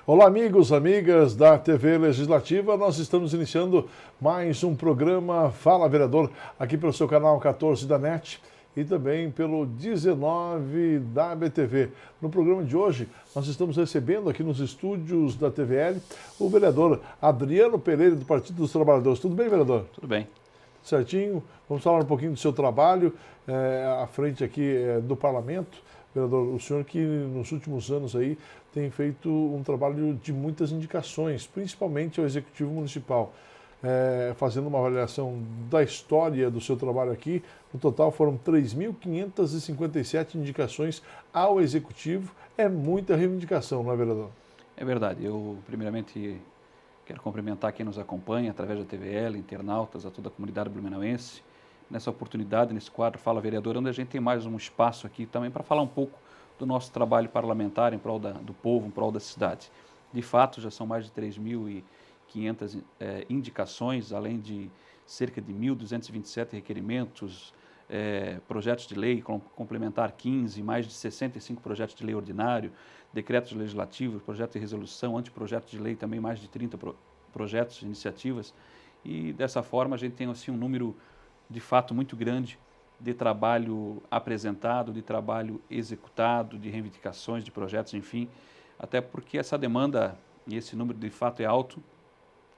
Olá, amigos, amigas da TV Legislativa. Nós estamos iniciando mais um programa Fala Vereador, aqui pelo seu canal 14 da NET e também pelo 19 da BTV. No programa de hoje, nós estamos recebendo aqui nos estúdios da TVL o vereador Adriano Pereira, do Partido dos Trabalhadores. Tudo bem, vereador? Tudo bem. Certinho. Vamos falar um pouquinho do seu trabalho à frente aqui do Parlamento. Vereador, o senhor que nos últimos anos aí tem feito um trabalho de muitas indicações, principalmente ao Executivo Municipal, fazendo uma avaliação da história do seu trabalho aqui. No total foram 3.557 indicações ao Executivo. É muita reivindicação, não é, vereador? É verdade. Eu, primeiramente, quero cumprimentar quem nos acompanha através da TVL, internautas, a toda a comunidade blumenauense. Nessa oportunidade, nesse quadro Fala Vereador, onde a gente tem mais um espaço aqui também para falar um pouco do nosso trabalho parlamentar em prol do povo, em prol da cidade. De fato, já são mais de 3.500 indicações, além de cerca de 1.227 requerimentos, projetos de lei complementar 15, mais de 65 projetos de lei ordinário, decretos legislativos, projetos de resolução, anteprojetos de lei, também mais de 30 projetos, iniciativas. E dessa forma a gente tem assim um número de fato muito grande de trabalho apresentado, de trabalho executado, de reivindicações, de projetos, enfim, até porque essa demanda e esse número de fato é alto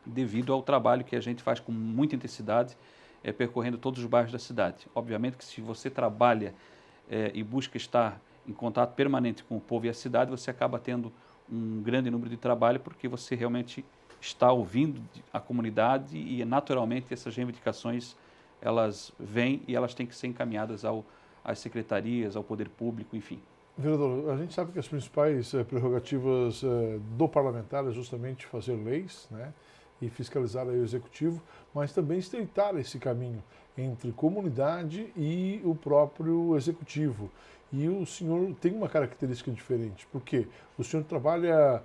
devido ao trabalho que a gente faz com muita intensidade, percorrendo todos os bairros da cidade. Obviamente que se você trabalha e busca estar em contato permanente com o povo e a cidade, você acaba tendo um grande número de trabalho, porque você realmente está ouvindo a comunidade e naturalmente essas reivindicações elas vêm e elas têm que ser encaminhadas às secretarias, ao poder público, enfim. Vereador, a gente sabe que as principais prerrogativas do parlamentar é justamente fazer leis, né, e fiscalizar aí o executivo, mas também estreitar esse caminho entre comunidade e o próprio executivo. E o senhor tem uma característica diferente, porque o senhor trabalha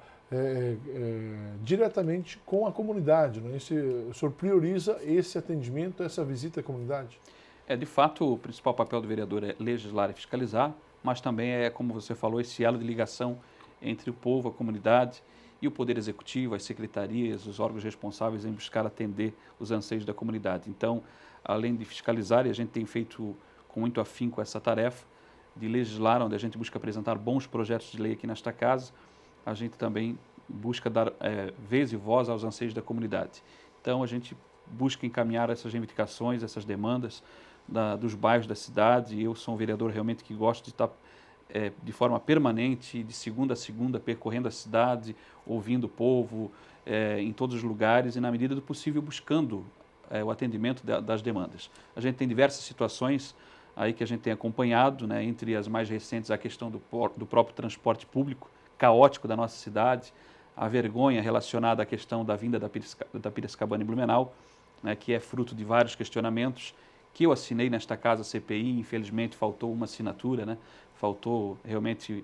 diretamente com a comunidade, não é? O senhor prioriza esse atendimento, essa visita à comunidade? De fato, o principal papel do vereador é legislar e fiscalizar, mas também é, como você falou, esse elo de ligação entre o povo, a comunidade e o poder executivo, as secretarias, os órgãos responsáveis em buscar atender os anseios da comunidade. Então, além de fiscalizar, e a gente tem feito com muito afinco essa tarefa de legislar, onde a gente busca apresentar bons projetos de lei aqui nesta casa, a gente também busca dar vez e voz aos anseios da comunidade. Então, a gente busca encaminhar essas reivindicações, essas demandas dos bairros da cidade. Eu sou um vereador realmente que gosto de estar de forma permanente, de segunda a segunda, percorrendo a cidade, ouvindo o povo em todos os lugares e, na medida do possível, buscando o atendimento das demandas. A gente tem diversas situações aí que a gente tem acompanhado, né, entre as mais recentes a questão do próprio transporte público, caótico da nossa cidade, a vergonha relacionada à questão da vinda da Piracicabana em Blumenau, né, que é fruto de vários questionamentos, que eu assinei nesta casa CPI, infelizmente faltou uma assinatura, né, faltou realmente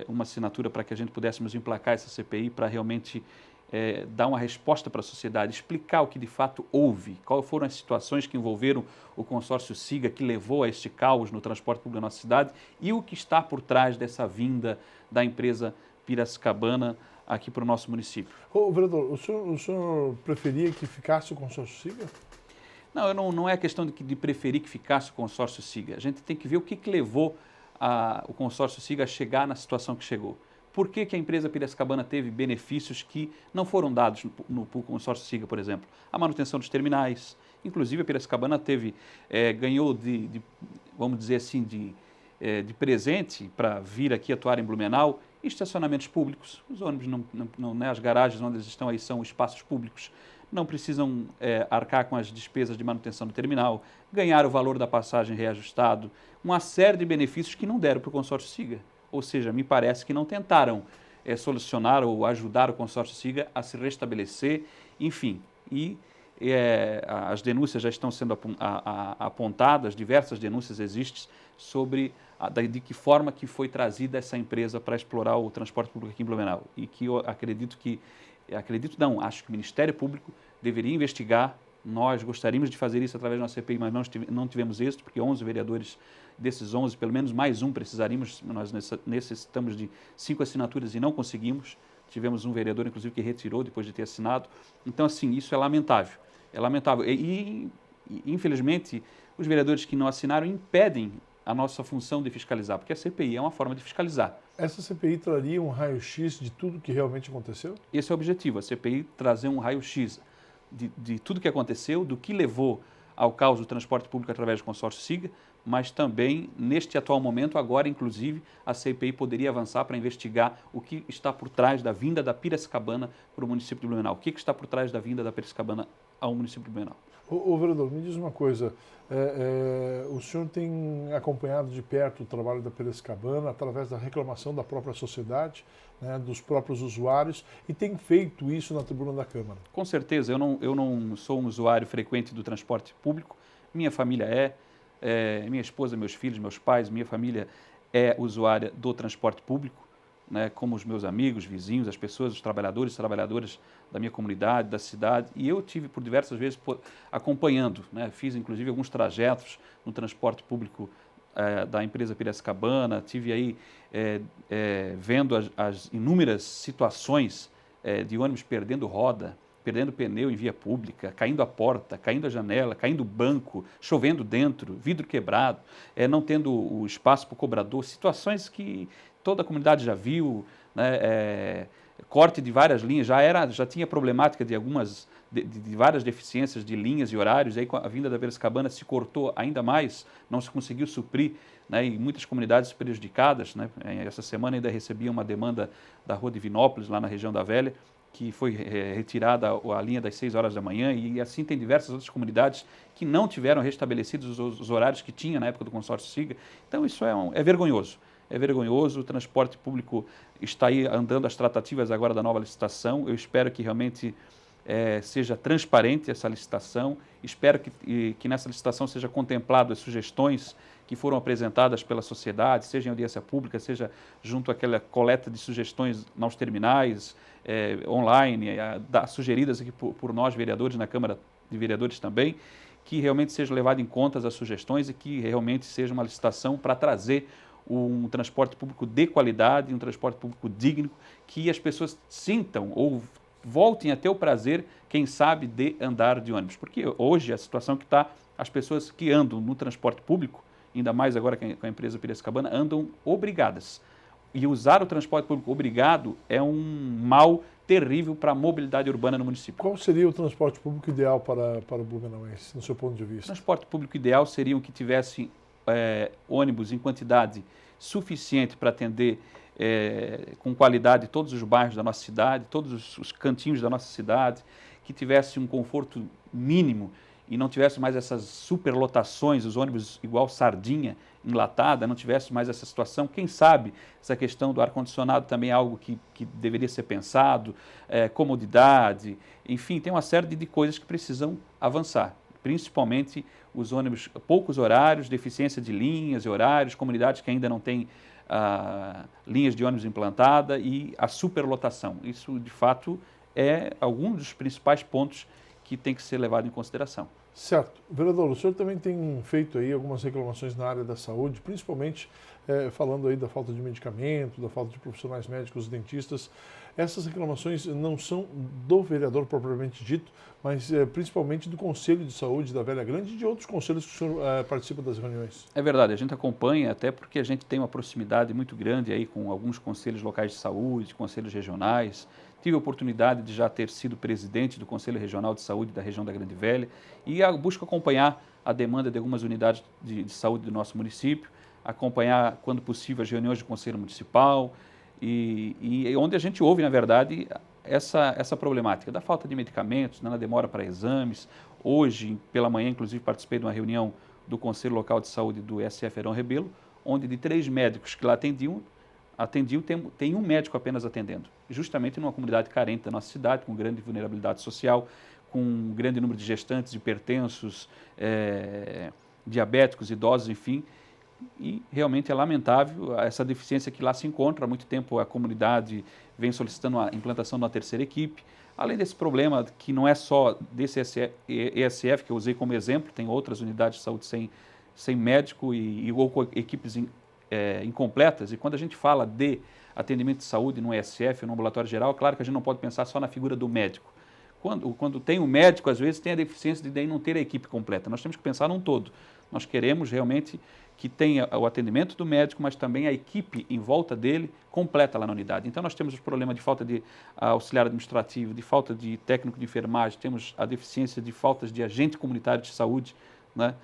uma assinatura para que a gente pudéssemos emplacar essa CPI, para realmente dar uma resposta para a sociedade, explicar o que de fato houve, quais foram as situações que envolveram o consórcio SIGA, que levou a este caos no transporte público da nossa cidade, e o que está por trás dessa vinda da empresa Piracicabana aqui para o nosso município. Vereador, o senhor preferia que ficasse o consórcio SIGA? Não é questão de preferir que ficasse o consórcio SIGA. A gente tem que ver o que levou o consórcio SIGA a chegar na situação que chegou. Por que a empresa Piracicabana teve benefícios que não foram dados no consórcio SIGA, por exemplo? A manutenção dos terminais. Inclusive, a Piracicabana ganhou vamos dizer assim, de presente para vir aqui atuar em Blumenau, estacionamentos públicos. Os ônibus, né, as garagens onde eles estão aí são espaços públicos. Não precisam arcar com as despesas de manutenção do terminal, ganhar o valor da passagem reajustado, uma série de benefícios que não deram para o consórcio SIGA. Ou seja, me parece que não tentaram solucionar ou ajudar o consórcio SIGA a se restabelecer, enfim. E as denúncias já estão sendo apontadas, diversas denúncias existem sobre de que forma que foi trazida essa empresa para explorar o transporte público aqui em Blumenau. E que eu acho que o Ministério Público deveria investigar. Nós gostaríamos de fazer isso através da nossa CPI, mas não tivemos êxito, porque 11 vereadores, desses 11, pelo menos mais um precisaríamos. Nós necessitamos de 5 assinaturas e não conseguimos. tivemos um vereador, inclusive, que retirou depois de ter assinado. Então, assim, isso é lamentável. É lamentável. Infelizmente, os vereadores que não assinaram impedem a nossa função de fiscalizar, porque a CPI é uma forma de fiscalizar. Essa CPI traria um raio-x de tudo que realmente aconteceu? Esse é o objetivo, a CPI trazer um raio-x de tudo que aconteceu, do que levou ao caos do transporte público através do consórcio SIGA, mas também, neste atual momento, agora, inclusive, a CPI poderia avançar para investigar o que está por trás da vinda da Piracicabana para o município de Blumenau. O que está por trás da vinda da Piracicabana ao município de Blumenau. Ô vereador, me diz uma coisa, o senhor tem acompanhado de perto o trabalho da Piracicabana através da reclamação da própria sociedade, né, dos próprios usuários, e tem feito isso na tribuna da Câmara? Com certeza, eu não sou um usuário frequente do transporte público, minha família minha esposa, meus filhos, meus pais, minha família é usuária do transporte público, né, como os meus amigos, vizinhos, as pessoas, os trabalhadores e trabalhadoras da minha comunidade, da cidade, e eu tive por diversas vezes acompanhando, né, fiz inclusive alguns trajetos no transporte público da empresa Piracicabana, tive aí vendo as inúmeras situações de ônibus perdendo roda, perdendo pneu em via pública, caindo a porta, caindo a janela, caindo o banco, chovendo dentro, vidro quebrado, não tendo o espaço para o cobrador, situações que toda a comunidade já viu, né, corte de várias linhas, já tinha problemática de várias deficiências de linhas e horários, aí com a vinda da Piracicabana se cortou ainda mais, não se conseguiu suprir, né, e muitas comunidades prejudicadas, né. Essa semana ainda recebi uma demanda da Rua Divinópolis, lá na região da Velha, que foi retirada a linha das 6 horas da manhã, e assim tem diversas outras comunidades que não tiveram restabelecidos os horários que tinha na época do consórcio SIGA. Então isso é vergonhoso. É vergonhoso, o transporte público está aí andando as tratativas agora da nova licitação. Eu espero que realmente seja transparente essa licitação, espero que nessa licitação seja contemplado as sugestões que foram apresentadas pela sociedade, seja em audiência pública, seja junto àquela coleta de sugestões nos terminais, online, sugeridas aqui por nós, vereadores, na Câmara de Vereadores também, que realmente seja levado em conta as sugestões e que realmente seja uma licitação para trazer um transporte público de qualidade, um transporte público digno, que as pessoas sintam ou voltem a ter o prazer, quem sabe, de andar de ônibus. Porque hoje a situação que está, as pessoas que andam no transporte público, ainda mais agora com a empresa Piracicabana, andam obrigadas. E usar o transporte público obrigado é um mal terrível para a mobilidade urbana no município. Qual seria o transporte público ideal para o Blumenauense, no seu ponto de vista? O transporte público ideal seria um que tivesse ônibus em quantidade suficiente para atender com qualidade todos os bairros da nossa cidade, todos os cantinhos da nossa cidade, que tivesse um conforto mínimo e não tivesse mais essas superlotações, os ônibus igual sardinha enlatada, não tivesse mais essa situação. Quem sabe essa questão do ar-condicionado também é algo que deveria ser pensado, comodidade, enfim, tem uma série de coisas que precisam avançar, principalmente os ônibus, poucos horários, deficiência de linhas e horários, comunidades que ainda não têm linhas de ônibus implantada e a superlotação. Isso, de fato, é algum dos principais pontos que tem que ser levado em consideração. Certo. Vereador, o senhor também tem feito aí algumas reclamações na área da saúde, principalmente falando aí da falta de medicamento, da falta de profissionais médicos, dentistas. Essas reclamações não são do vereador propriamente dito, mas principalmente do Conselho de Saúde da Velha Grande e de outros conselhos que o senhor participa das reuniões. É verdade, a gente acompanha, até porque a gente tem uma proximidade muito grande aí com alguns conselhos locais de saúde, conselhos regionais. Tive a oportunidade de já ter sido presidente do Conselho Regional de Saúde da região da Grande Velha e busco acompanhar a demanda de algumas unidades de saúde do nosso município, acompanhar, quando possível, as reuniões do Conselho Municipal e onde a gente ouve, na verdade, essa problemática da falta de medicamentos, na demora para exames. Hoje, pela manhã, inclusive, participei de uma reunião do Conselho Local de Saúde do SF Herão Rebelo, onde de 3 médicos que lá atendiam, tem um médico apenas atendendo, justamente numa comunidade carente da nossa cidade, com grande vulnerabilidade social, com um grande número de gestantes, hipertensos, diabéticos, idosos, enfim, e realmente é lamentável essa deficiência que lá se encontra. Há muito tempo a comunidade vem solicitando a implantação de uma terceira equipe, além desse problema que não é só desse ESF que eu usei como exemplo, tem outras unidades de saúde sem médico ou com equipes incompletas, e quando a gente fala de atendimento de saúde no ESF, no ambulatório geral, claro que a gente não pode pensar só na figura do médico. Quando tem um médico, às vezes tem a deficiência de daí não ter a equipe completa. Nós temos que pensar num todo. Nós queremos realmente que tenha o atendimento do médico, mas também a equipe em volta dele completa lá na unidade. Então nós temos os problemas de falta de auxiliar administrativo, de falta de técnico de enfermagem, temos a deficiência de faltas de agente comunitário de saúde, né,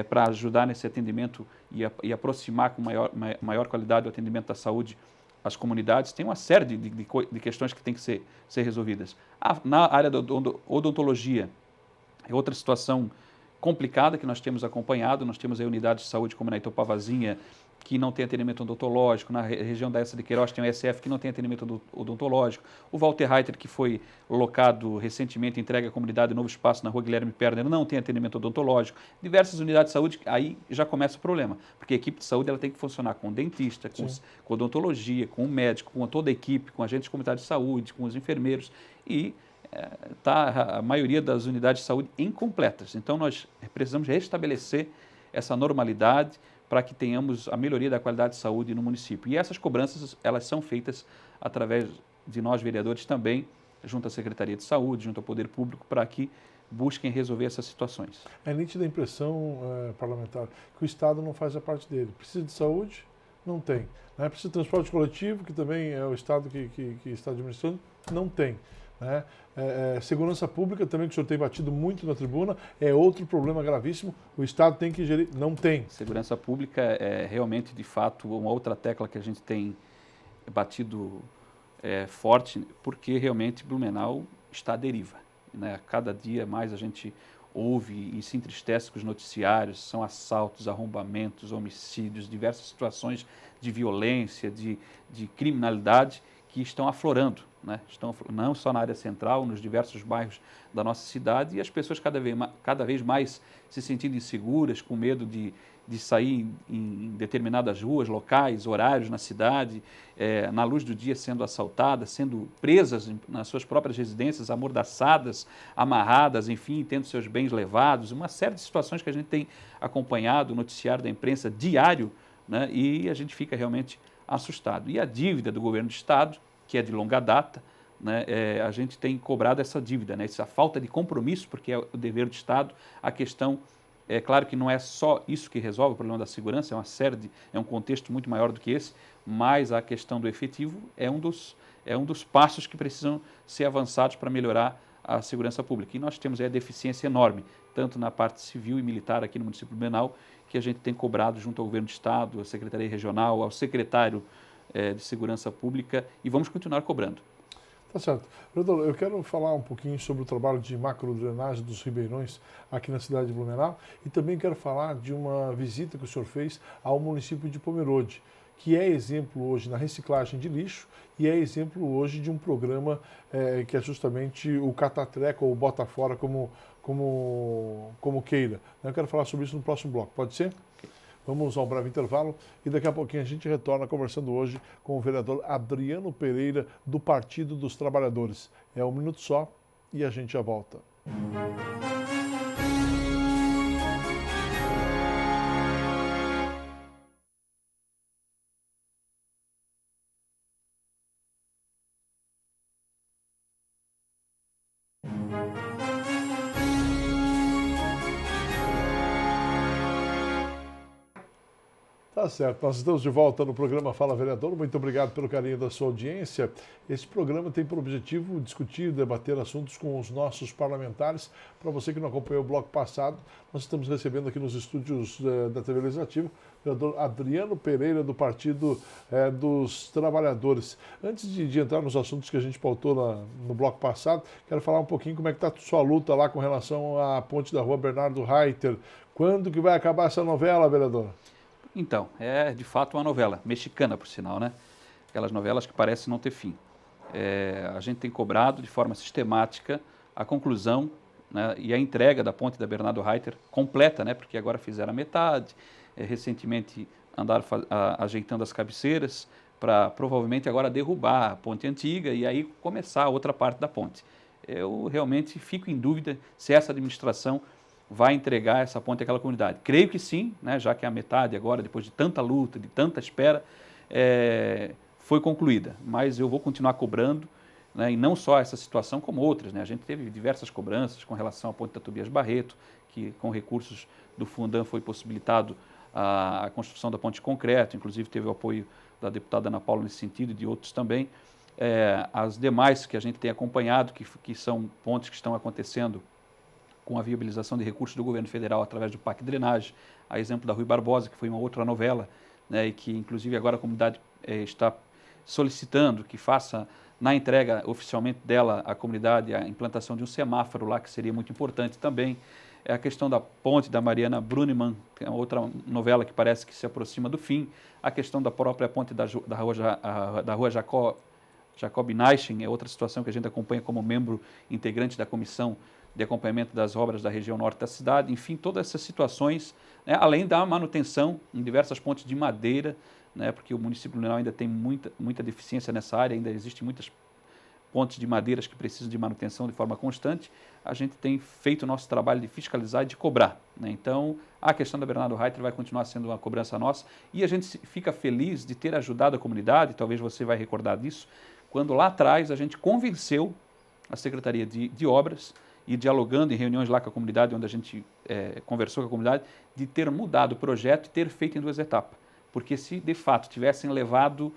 para ajudar nesse atendimento e aproximar com maior qualidade o atendimento da saúde às comunidades. Tem uma série de questões que têm que ser resolvidas. Na área da odontologia, é outra situação complicada que nós temos acompanhado. Nós temos aí unidades de saúde como na Itopavazinha, que não tem atendimento odontológico, na região da Essa de Queiroz tem o SF que não tem atendimento odontológico, o Walter Reiter, que foi locado recentemente, entregue à comunidade novo espaço na rua Guilherme Perner, não tem atendimento odontológico. Diversas unidades de saúde, aí já começa o problema, porque a equipe de saúde ela tem que funcionar com dentista, com odontologia, com o médico, com toda a equipe, com agentes comunitários de saúde, com os enfermeiros, e está a maioria das unidades de saúde incompletas. Então nós precisamos restabelecer essa normalidade para que tenhamos a melhoria da qualidade de saúde no município. E essas cobranças, elas são feitas através de nós, vereadores, também, junto à Secretaria de Saúde, junto ao Poder Público, para que busquem resolver essas situações. É nítida a impressão parlamentar que o Estado não faz a parte dele. Precisa de saúde? Não tem. Precisa de transporte coletivo, que também é o Estado que está administrando? Não tem. Segurança pública também, que o senhor tem batido muito na tribuna, é outro problema gravíssimo, o Estado tem que gerir, não tem. Segurança pública é realmente, de fato, uma outra tecla que a gente tem batido forte, porque realmente Blumenau está à deriva. Cada dia mais a gente ouve e se entristece com os noticiários, são assaltos, arrombamentos, homicídios, diversas situações de violência, de criminalidade que estão aflorando, estão não só na área central, nos diversos bairros da nossa cidade, e as pessoas cada vez mais se sentindo inseguras, com medo de sair em determinadas ruas, locais, horários na cidade, na luz do dia sendo assaltadas, sendo presas nas suas próprias residências, amordaçadas, amarradas, enfim, tendo seus bens levados, uma série de situações que a gente tem acompanhado, o noticiário da imprensa diário, e a gente fica realmente assustado. E a dívida do governo do Estado, que é de longa data, a gente tem cobrado essa dívida, essa falta de compromisso, porque é o dever do Estado. A questão, é claro que não é só isso que resolve o problema da segurança, é um contexto muito maior do que esse, mas a questão do efetivo é um dos passos que precisam ser avançados para melhorar a segurança pública. E nós temos a deficiência enorme, tanto na parte civil e militar aqui no município de Blumenau, que a gente tem cobrado junto ao governo do Estado, à Secretaria Regional, ao secretário de Segurança Pública, e vamos continuar cobrando. Tá certo. Vereador, eu quero falar um pouquinho sobre o trabalho de macrodrenagem dos ribeirões aqui na cidade de Blumenau, e também quero falar de uma visita que o senhor fez ao município de Pomerode, que é exemplo hoje na reciclagem de lixo e é exemplo hoje de um programa que é justamente o Catatreca ou Bota Fora, como queira. Eu quero falar sobre isso no próximo bloco, pode ser? Okay. Vamos a um breve intervalo e daqui a pouquinho a gente retorna conversando hoje com o vereador Adriano Pereira, do Partido dos Trabalhadores. É um minuto só e a gente já volta. Tá certo, nós estamos de volta no programa Fala Vereador, muito obrigado pelo carinho da sua audiência. Esse programa tem por objetivo discutir, debater assuntos com os nossos parlamentares. Para você que não acompanhou o bloco passado, nós estamos recebendo aqui nos estúdios da TV Legislativa o vereador Adriano Pereira, do Partido dos Trabalhadores. Antes de entrar nos assuntos que a gente pautou no bloco passado, quero falar um pouquinho como é que está a sua luta lá com relação à ponte da rua Bernardo Reiter. Quando que vai acabar essa novela, vereador? Então, é de fato uma novela, mexicana por sinal, Aquelas novelas que parecem não ter fim. A gente tem cobrado de forma sistemática a conclusão e a entrega da ponte da Bernardo Reiter completa, porque agora fizeram a metade, recentemente andaram ajeitando as cabeceiras para provavelmente agora derrubar a ponte antiga e aí começar a outra parte da ponte. Eu realmente fico em dúvida se essa administração vai entregar essa ponte àquela comunidade. Creio que sim, né, já que a metade agora, depois de tanta luta, de tanta espera, foi concluída. Mas eu vou continuar cobrando, né, e não só essa situação, como outras, né? A gente teve diversas cobranças com relação à ponte da Tobias Barreto, que com recursos do Fundam foi possibilitado a construção da ponte de concreto, inclusive teve o apoio da deputada Ana Paula nesse sentido e de outros também. As demais que a gente tem acompanhado, que são pontes que estão acontecendo com a viabilização de recursos do governo federal através do PAC Drenagem, a exemplo da Rui Barbosa, que foi uma outra novela, né, e que inclusive agora a comunidade está solicitando que faça na entrega oficialmente dela à comunidade a implantação de um semáforo lá, que seria muito importante também. A questão da ponte da Mariana Bruniman, que é outra novela que parece que se aproxima do fim. A questão da própria ponte da rua Jacob Neichen, é outra situação que a gente acompanha como membro integrante da comissão de acompanhamento das obras da região norte da cidade. Enfim, todas essas situações, né, além da manutenção em diversas pontes de madeira, né, porque o município de Blumenau ainda tem muita deficiência nessa área, ainda existem muitas pontes de madeiras que precisam de manutenção de forma constante. A gente tem feito o nosso trabalho de fiscalizar e de cobrar, né? Então, a questão da Bernardo Reiter vai continuar sendo uma cobrança nossa e a gente fica feliz de ter ajudado a comunidade, talvez você vai recordar disso, quando lá atrás a gente convenceu a Secretaria de Obras e dialogando em reuniões lá com a comunidade, onde a gente conversou com a comunidade, de ter mudado o projeto e ter feito em 2 etapas. Porque se de fato tivessem levado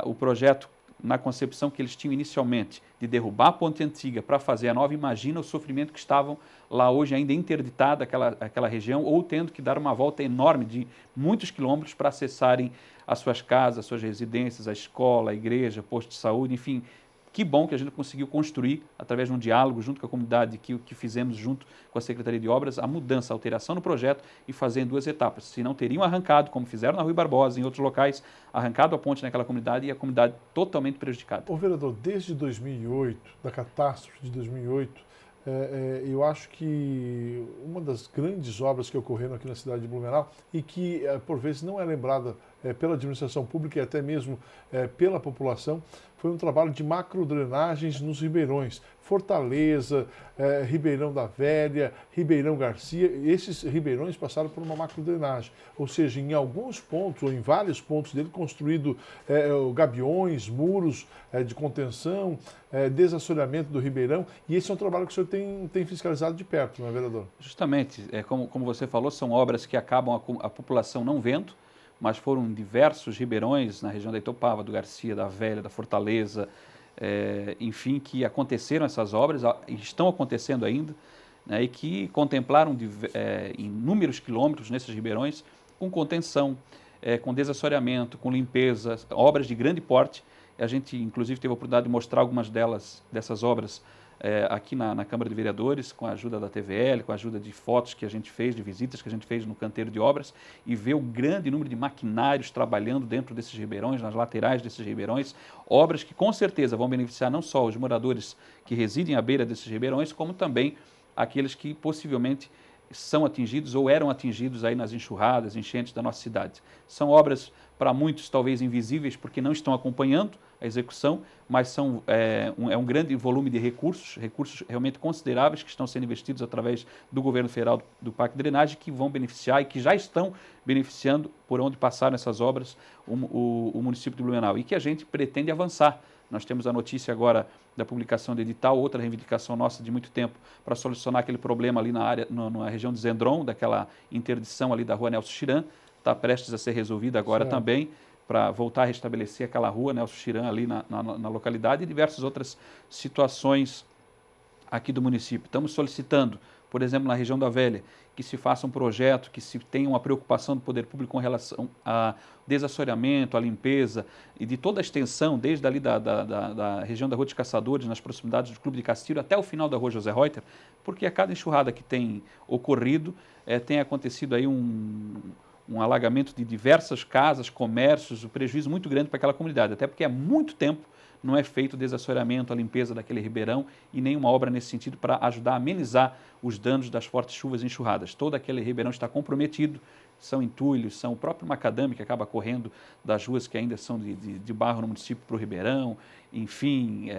o projeto na concepção que eles tinham inicialmente, de derrubar a ponte antiga para fazer a nova, imagina o sofrimento que estavam lá hoje ainda interditada aquela região, ou tendo que dar uma volta enorme de muitos quilômetros para acessarem as suas casas, as suas residências, a escola, a igreja, posto de saúde, enfim. Que bom que a gente conseguiu construir, através de um diálogo junto com a comunidade, que fizemos junto com a Secretaria de Obras, a mudança, a alteração no projeto e fazer em 2 etapas. Se não teriam arrancado, como fizeram na Rui Barbosa e em outros locais, arrancado a ponte naquela comunidade e a comunidade totalmente prejudicada. Ô vereador, desde 2008, da catástrofe de 2008, eu acho que uma das grandes obras que ocorreram aqui na cidade de Blumenau e que, por vezes, não é lembrada pela administração pública e até mesmo pela população, foi um trabalho de macrodrenagens nos ribeirões. Fortaleza, Ribeirão da Velha, Ribeirão Garcia, esses ribeirões passaram por uma macrodrenagem. Ou seja, em alguns pontos, ou em vários pontos dele, construído gabiões, muros de contenção, desassoreamento do ribeirão. E esse é um trabalho que o senhor tem fiscalizado de perto, não é, vereador? Justamente, como você falou, são obras que acabam a população não vendo, mas foram diversos ribeirões na região da Itopava, do Garcia, da Velha, da Fortaleza, enfim, que aconteceram essas obras, e estão acontecendo ainda, né, e que contemplaram inúmeros quilômetros nesses ribeirões com contenção, com desassoreamento, com limpeza, obras de grande porte. A gente, inclusive, teve a oportunidade de mostrar algumas dessas obras aqui na Câmara de Vereadores, com a ajuda da TVL, com a ajuda de fotos que a gente fez, de visitas que a gente fez no canteiro de obras, e ver o grande número de maquinários trabalhando dentro desses ribeirões, nas laterais desses ribeirões, obras que com certeza vão beneficiar não só os moradores que residem à beira desses ribeirões, como também aqueles que possivelmente são atingidos ou eram atingidos aí nas enxurradas, enchentes da nossa cidade. São obras, para muitos, talvez invisíveis, porque não estão acompanhando a execução, mas um grande volume de recursos realmente consideráveis que estão sendo investidos através do governo federal do PAC Drenagem, que vão beneficiar e que já estão beneficiando por onde passaram essas obras o município de Blumenau e que a gente pretende avançar. Nós temos a notícia agora da publicação do edital, outra reivindicação nossa de muito tempo para solucionar aquele problema ali na região de Zendron, daquela interdição ali da rua Nelson Chiran, está prestes a ser resolvida agora também, para voltar a restabelecer aquela rua Nelson Chiran ali na localidade e diversas outras situações aqui do município. Estamos solicitando, por exemplo, na região da Velha, que se faça um projeto, que se tenha uma preocupação do poder público com relação a desassoreamento, a limpeza e de toda a extensão, desde ali da região da Rua dos Caçadores, nas proximidades do Clube de Castilho, até o final da Rua José Reuter, porque a cada enxurrada que tem ocorrido, tem acontecido aí um alagamento de diversas casas, comércios, um prejuízo muito grande para aquela comunidade, até porque há muito tempo não é feito o desassoreamento, a limpeza daquele ribeirão e nenhuma obra nesse sentido para ajudar a amenizar os danos das fortes chuvas e enxurradas. Todo aquele ribeirão está comprometido, são entulhos, são o próprio macadame que acaba correndo das ruas que ainda são de barro no município para o ribeirão, enfim,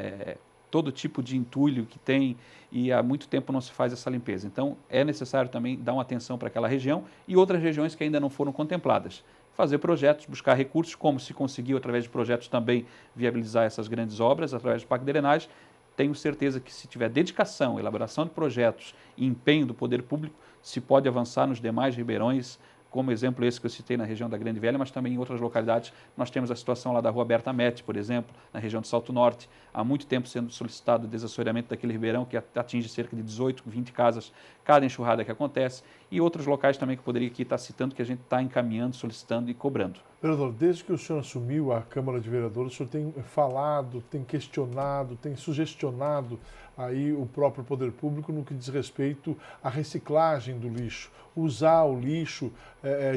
todo tipo de entulho que tem e há muito tempo não se faz essa limpeza. Então, é necessário também dar uma atenção para aquela região e outras regiões que ainda não foram contempladas. Fazer projetos, buscar recursos, como se conseguiu através de projetos também viabilizar essas grandes obras, através do Pacto de Drenagem. Tenho certeza que se tiver dedicação, elaboração de projetos e empenho do poder público, se pode avançar nos demais ribeirões, como exemplo esse que eu citei na região da Grande Velha, mas também em outras localidades. Nós temos a situação lá da Rua Berta Mete, por exemplo, na região de Salto Norte, há muito tempo sendo solicitado o desassoreamento daquele ribeirão, que atinge cerca de 18, 20 casas cada enxurrada que acontece, e outros locais também que eu poderia aqui estar citando, que a gente está encaminhando, solicitando e cobrando. Vereador, desde que o senhor assumiu a Câmara de Vereadores, o senhor tem falado, tem questionado, tem sugestionado aí o próprio poder público no que diz respeito à reciclagem do lixo, usar o lixo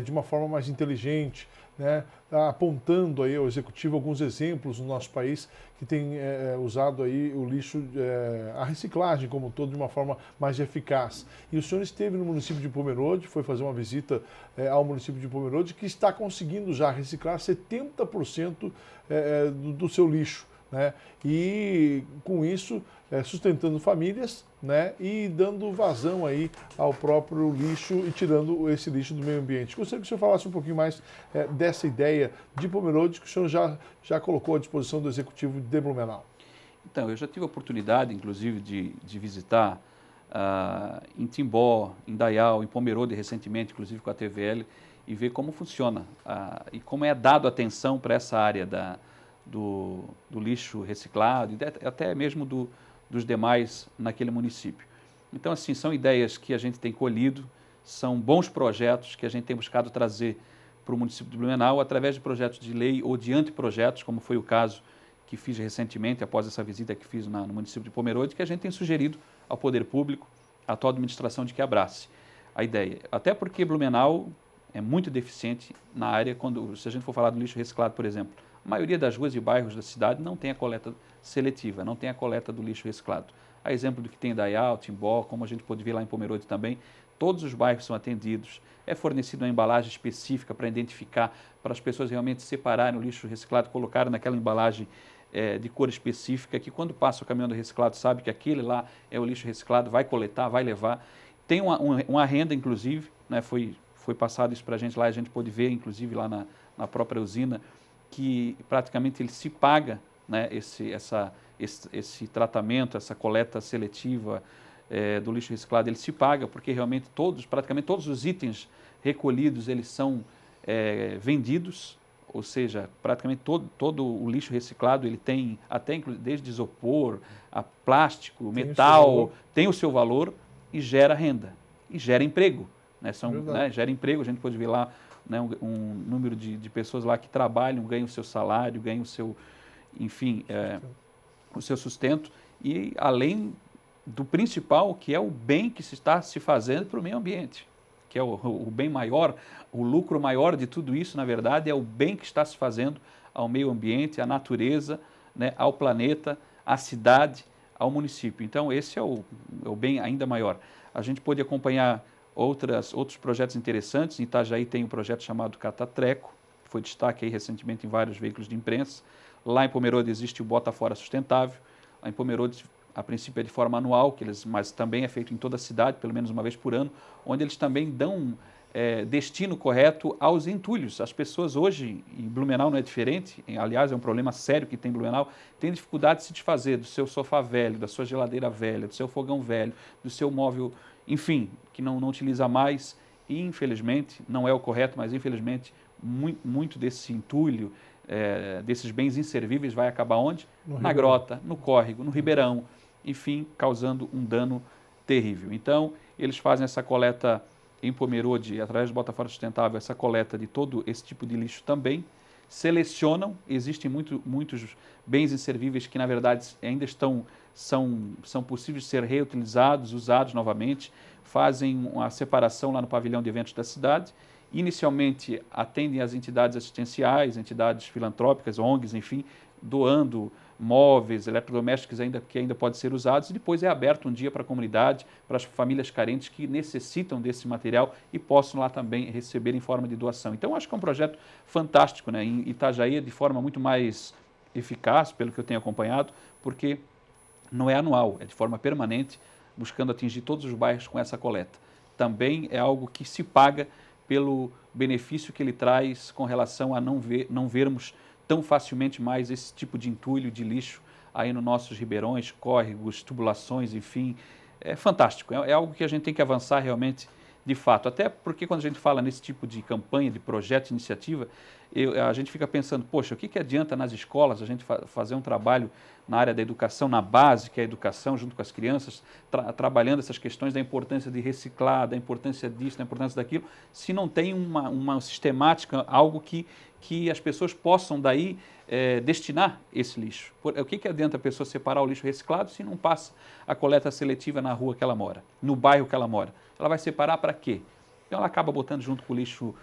de uma forma mais inteligente, né? Apontando aí ao Executivo alguns exemplos no nosso país que tem usado aí o lixo, a reciclagem como um todo, de uma forma mais eficaz. E o senhor esteve no município de Pomerode, foi fazer uma visita ao município de Pomerode, que está conseguindo já reciclar 70% do seu lixo, né? E com isso sustentando famílias, né? E dando vazão aí ao próprio lixo e tirando esse lixo do meio ambiente. Gostaria que o senhor falasse um pouquinho mais dessa ideia de Pomerode que o senhor já colocou à disposição do Executivo de Blumenau. Então, eu já tive a oportunidade, inclusive, de visitar em Timbó, em Dayal, em Pomerode recentemente, inclusive com a TVL, e ver como funciona e como é dado atenção para essa área do lixo reciclado e até mesmo dos demais naquele município. Então, assim, são ideias que a gente tem colhido, são bons projetos que a gente tem buscado trazer para o município de Blumenau através de projetos de lei ou de anteprojetos, como foi o caso que fiz recentemente, após essa visita que fiz no município de Pomerode, que a gente tem sugerido ao poder público, à atual administração, de que abrace a ideia. Até porque Blumenau é muito deficiente na área, se a gente for falar do lixo reciclado, por exemplo. A maioria das ruas e bairros da cidade não tem a coleta seletiva, não tem a coleta do lixo reciclado. A exemplo do que tem em Dayal, Timbó, como a gente pode ver lá em Pomerode também, todos os bairros são atendidos, é fornecida uma embalagem específica para identificar, para as pessoas realmente separarem o lixo reciclado, colocarem naquela embalagem de cor específica, que quando passa o caminhão do reciclado sabe que aquele lá é o lixo reciclado, vai coletar, vai levar. Tem uma renda, inclusive, né, foi passado isso para a gente lá, a gente pôde ver, inclusive, lá na própria usina, que praticamente ele se paga, né, esse tratamento, essa coleta seletiva do lixo reciclado, ele se paga porque realmente praticamente todos os itens recolhidos, eles são vendidos, ou seja, praticamente todo o lixo reciclado, ele tem até desde isopor, a plástico, metal, tem o seu valor e gera renda, e gera emprego. Gera emprego, a gente pode ver lá, né, um número de pessoas lá que trabalham, ganham o seu salário, ganham o seu, enfim, o seu sustento, e além do principal, que é o bem que se está se fazendo para o meio ambiente, que é o bem maior, o lucro maior de tudo isso, na verdade, é o bem que está se fazendo ao meio ambiente, à natureza, né, ao planeta, à cidade, ao município. Então, esse é o bem ainda maior. A gente pôde acompanhar outros projetos interessantes. Em Itajaí tem um projeto chamado Catatreco, que foi destaque aí recentemente em vários veículos de imprensa. Lá em Pomerode existe o Bota Fora Sustentável. Lá em Pomerode, a princípio é de forma anual, mas também é feito em toda a cidade, pelo menos uma vez por ano, onde eles também dão destino correto aos entulhos. As pessoas hoje, em Blumenau não é diferente, aliás é um problema sério que tem em Blumenau, tem dificuldade de se desfazer do seu sofá velho, da sua geladeira velha, do seu fogão velho, do seu móvel, enfim, que não utiliza mais, e infelizmente, não é o correto, mas infelizmente muito desse entulho, desses bens inservíveis vai acabar onde? Na grota, no córrego, no ribeirão, enfim, causando um dano terrível. Então, eles fazem essa coleta em Pomerode, através do Bota Fora Sustentável, essa coleta de todo esse tipo de lixo também, selecionam, existem muitos bens inservíveis que, na verdade, ainda são possíveis de ser reutilizados, usados novamente, fazem a separação lá no pavilhão de eventos da cidade, inicialmente atendem as entidades assistenciais, entidades filantrópicas, ONGs, enfim, doando móveis, eletrodomésticos que ainda podem ser usados, e depois é aberto um dia para a comunidade, para as famílias carentes que necessitam desse material e possam lá também receber em forma de doação. Então, acho que é um projeto fantástico, né? Em Itajaí, de forma muito mais eficaz, pelo que eu tenho acompanhado, porque não é anual, é de forma permanente, buscando atingir todos os bairros com essa coleta. Também é algo que se paga pelo benefício que ele traz com relação a não vermos tão facilmente mais esse tipo de entulho, de lixo aí nos nossos ribeirões, córregos, tubulações, enfim. É fantástico, é algo que a gente tem que avançar realmente de fato. Até porque quando a gente fala nesse tipo de campanha, de projeto, de iniciativa, a gente fica pensando, poxa, o que adianta nas escolas a gente fazer um trabalho na área da educação, na base, que é a educação, junto com as crianças, trabalhando essas questões da importância de reciclar, da importância disso, da importância daquilo, se não tem uma sistemática, algo que as pessoas possam daí destinar esse lixo. O que adianta a pessoa separar o lixo reciclado se não passa a coleta seletiva na rua que ela mora, no bairro que ela mora? Ela vai separar para quê? Então ela acaba botando junto com o lixo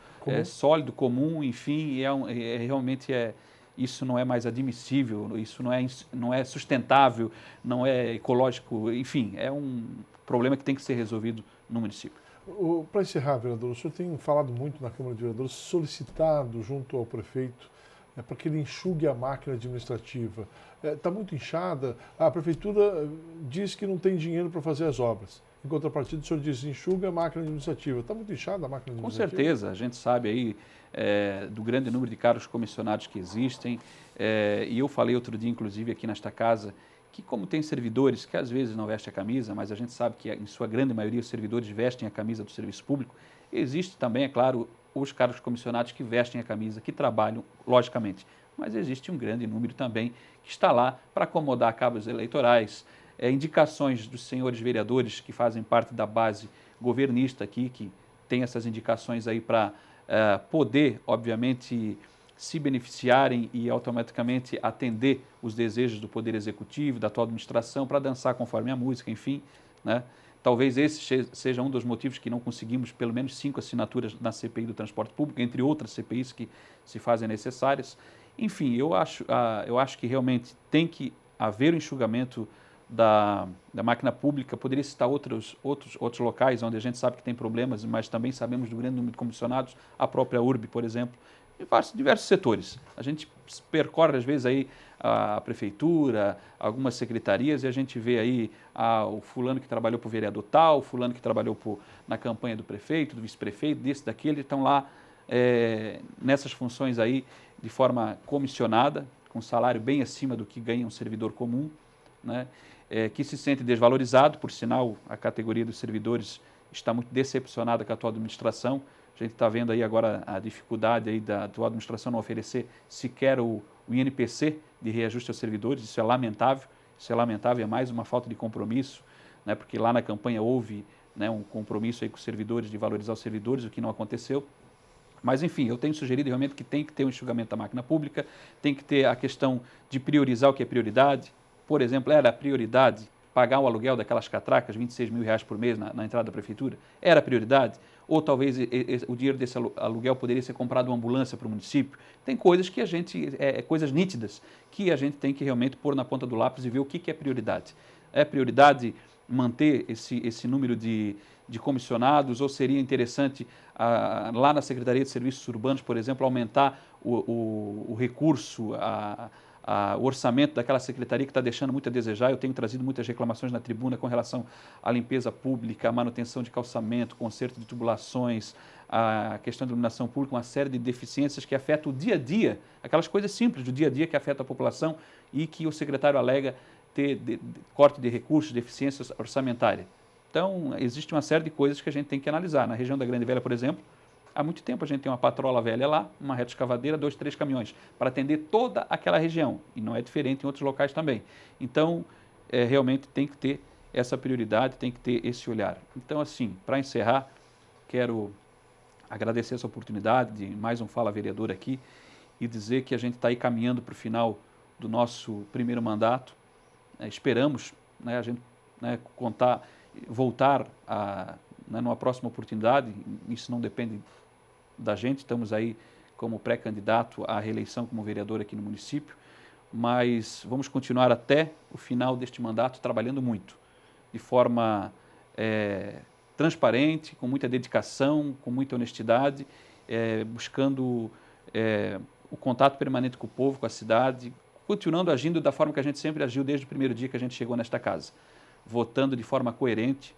sólido, comum, enfim, realmente isso não é mais admissível, isso não é sustentável, não é ecológico, enfim, é um problema que tem que ser resolvido no município. Para encerrar, vereador, o senhor tem falado muito na Câmara de Vereadores, solicitado junto ao prefeito para que ele enxugue a máquina administrativa. Está muito inchada, a prefeitura diz que não tem dinheiro para fazer as obras. Em contrapartida, o senhor diz, enxuga a máquina administrativa. Está muito inchada a máquina administrativa? Com certeza, a gente sabe aí do grande número de cargos comissionados que existem, e eu falei outro dia, inclusive, aqui nesta casa, que como tem servidores que às vezes não vestem a camisa, mas a gente sabe que em sua grande maioria os servidores vestem a camisa do serviço público, existe também, é claro, os cargos comissionados que vestem a camisa, que trabalham, logicamente, mas existe um grande número também que está lá para acomodar cabos eleitorais, indicações dos senhores vereadores que fazem parte da base governista aqui, que tem essas indicações aí para poder, obviamente, se beneficiarem e automaticamente atender os desejos do Poder Executivo, da atual administração, para dançar conforme a música, enfim, né? Talvez esse seja um dos motivos que não conseguimos pelo menos 5 assinaturas na CPI do transporte público, entre outras CPIs que se fazem necessárias. Enfim, eu acho que realmente tem que haver um enxugamento da máquina pública. Poderia citar outros locais onde a gente sabe que tem problemas, mas também sabemos do grande número de comissionados, a própria URB, por exemplo, em diversos setores. A gente percorre, às vezes, aí a prefeitura, algumas secretarias, e a gente vê aí o fulano que trabalhou para o vereador tal, o fulano que trabalhou na campanha do prefeito, do vice-prefeito, desse, daquele, estão lá nessas funções aí de forma comissionada, com salário bem acima do que ganha um servidor comum, né? Que se sente desvalorizado, por sinal, a categoria dos servidores está muito decepcionada com a atual administração. A gente está vendo aí agora a dificuldade aí da atual administração não oferecer sequer o INPC de reajuste aos servidores. Isso é lamentável, é mais uma falta de compromisso, né? Porque lá na campanha houve, né, um compromisso aí com os servidores de valorizar os servidores, o que não aconteceu. Mas, enfim, eu tenho sugerido realmente que tem que ter um enxugamento da máquina pública, tem que ter a questão de priorizar o que é prioridade. Por exemplo, era prioridade pagar o aluguel daquelas catracas, R$26 mil por mês na entrada da prefeitura? Era prioridade? Ou talvez o dinheiro desse aluguel poderia ser comprado uma ambulância para o município? Tem coisas que coisas nítidas, que a gente tem que realmente pôr na ponta do lápis e ver o que é prioridade. É prioridade manter esse número de comissionados, ou seria interessante, lá na Secretaria de Serviços Urbanos, por exemplo, aumentar o recurso, o orçamento daquela secretaria que está deixando muito a desejar? Eu tenho trazido muitas reclamações na tribuna com relação à limpeza pública, à manutenção de calçamento, conserto de tubulações, a questão da iluminação pública, uma série de deficiências que afetam o dia a dia, aquelas coisas simples do dia a dia que afetam a população e que o secretário alega ter corte de recursos, deficiência orçamentária. Então, existe uma série de coisas que a gente tem que analisar. Na região da Grande Velha, por exemplo, há muito tempo a gente tem uma patrola velha lá, uma retroescavadeira, 2, 3 caminhões, para atender toda aquela região. E não é diferente em outros locais também. Então, realmente tem que ter essa prioridade, tem que ter esse olhar. Então, assim, para encerrar, quero agradecer essa oportunidade de mais um Fala Vereador aqui e dizer que a gente está aí caminhando para o final do nosso primeiro mandato. Esperamos, né, a gente, né, voltar numa próxima oportunidade. Isso não depende da gente, estamos aí como pré-candidato à reeleição como vereador aqui no município, mas vamos continuar até o final deste mandato trabalhando muito, de forma transparente, com muita dedicação, com muita honestidade, buscando o contato permanente com o povo, com a cidade, continuando agindo da forma que a gente sempre agiu desde o primeiro dia que a gente chegou nesta casa, votando de forma coerente,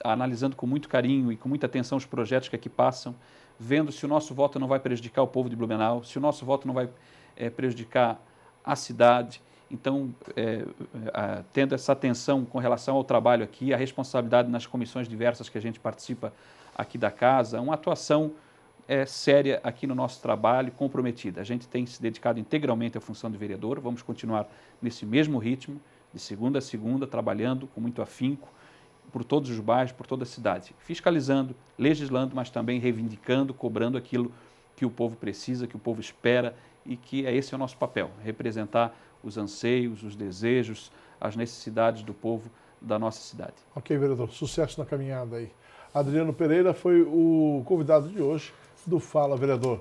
analisando com muito carinho e com muita atenção os projetos que aqui passam, vendo se o nosso voto não vai prejudicar o povo de Blumenau, se o nosso voto não vai prejudicar a cidade. Então, tendo essa atenção com relação ao trabalho aqui, a responsabilidade nas comissões diversas que a gente participa aqui da casa, uma atuação séria aqui no nosso trabalho, comprometida. A gente tem se dedicado integralmente à função de vereador, vamos continuar nesse mesmo ritmo, de segunda a segunda, trabalhando com muito afinco, por todos os bairros, por toda a cidade, fiscalizando, legislando, mas também reivindicando, cobrando aquilo que o povo precisa, que o povo espera e que esse é o nosso papel, representar os anseios, os desejos, as necessidades do povo da nossa cidade. Ok, vereador, sucesso na caminhada aí. Adriano Pereira foi o convidado de hoje do Fala Vereador.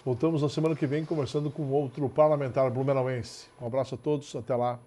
Voltamos na semana que vem conversando com outro parlamentar blumenauense. Um abraço a todos, até lá.